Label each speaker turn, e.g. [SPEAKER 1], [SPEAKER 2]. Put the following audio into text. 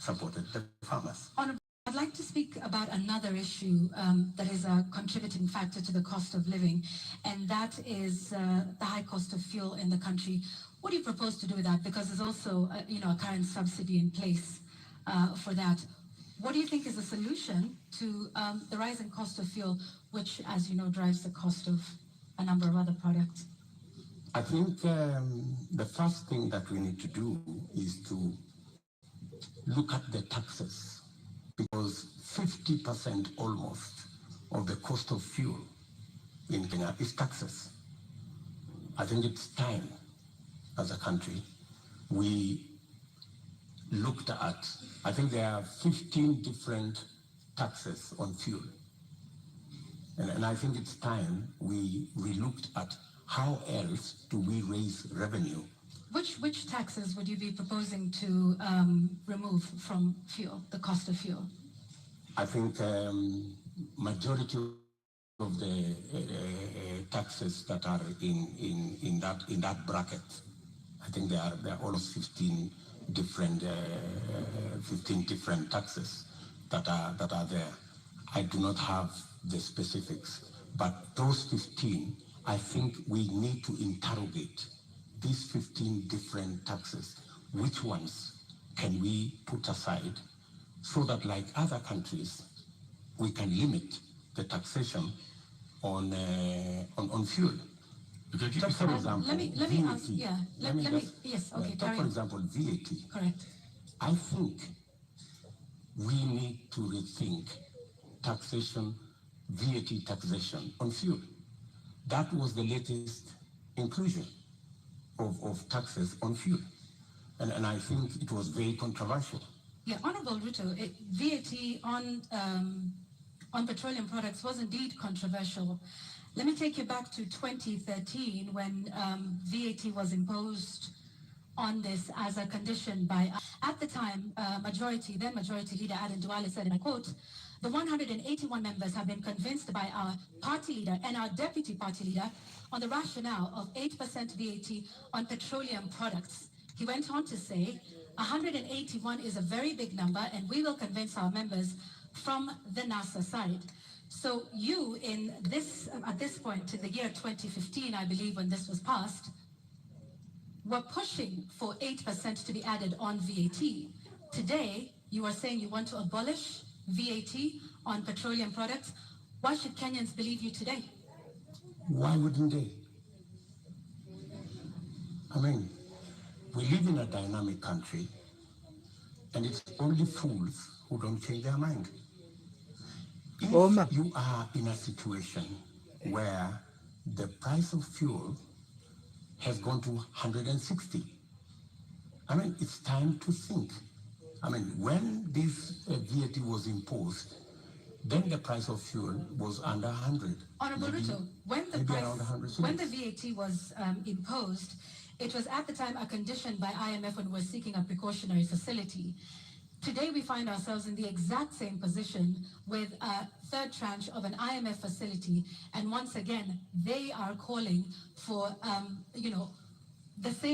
[SPEAKER 1] supported the farmers.
[SPEAKER 2] I'd like to speak about another issue that is a contributing factor to the cost of living, and that is the high cost of fuel in the country. What do you propose to do with that? Because there's also a current subsidy in place for that. What do you think is the solution to the rising cost of fuel, which, as you know, drives the cost of a number of other products?
[SPEAKER 1] I think the first thing that we need to do is to look at the taxes, because 50% almost of the cost of fuel in Kenya is taxes. I think it's time as a country we looked at, I think there are 15 different taxes on fuel. And I think it's time we looked at how else do we raise revenue.
[SPEAKER 2] Which taxes would you be proposing to remove from fuel, the cost of fuel?
[SPEAKER 1] I think majority of the taxes that are in that bracket, I think there are almost 15 different taxes that are there. I do not have the specifics, but those 15, I think we need to interrogate these 15 different taxes. Which ones can we put aside so that, like other countries, we can limit the taxation on fuel? Take for example,
[SPEAKER 2] let me ask, yeah. Yes, okay,
[SPEAKER 1] take for example, VAT.
[SPEAKER 2] Correct.
[SPEAKER 1] I think we need to rethink taxation, VAT taxation on fuel. That was the latest inclusion of taxes on fuel. And I think it was very controversial.
[SPEAKER 2] Yeah, Honorable Ruto, VAT on petroleum products was indeed controversial. Let me take you back to 2013 when VAT was imposed on this as a condition by, at the time, then Majority Leader Aden Duale said, and I quote, "The 181 members have been convinced by our party leader and our deputy party leader on the rationale of 8% VAT on petroleum products." He went on to say, 181 is a very big number and we will convince our members from the NASA side. So you at this point in the year 2015, I believe when this was passed, were pushing for 8% to be added on VAT. Today, you are saying you want to abolish VAT on petroleum products. Why should Kenyans believe you today?
[SPEAKER 1] Why wouldn't they? I mean, we live in a dynamic country, and it's only fools who don't change their mind. If you are in a situation where the price of fuel has gone to 160, I mean, it's time to think. I mean, when this VAT was imposed, then the price of fuel was under 100.
[SPEAKER 2] Honorable Ruto, when the VAT was imposed, it was at the time a condition by IMF when we were seeking a precautionary facility. Today we find ourselves in the exact same position with a third tranche of an IMF facility, and once again they are calling for the same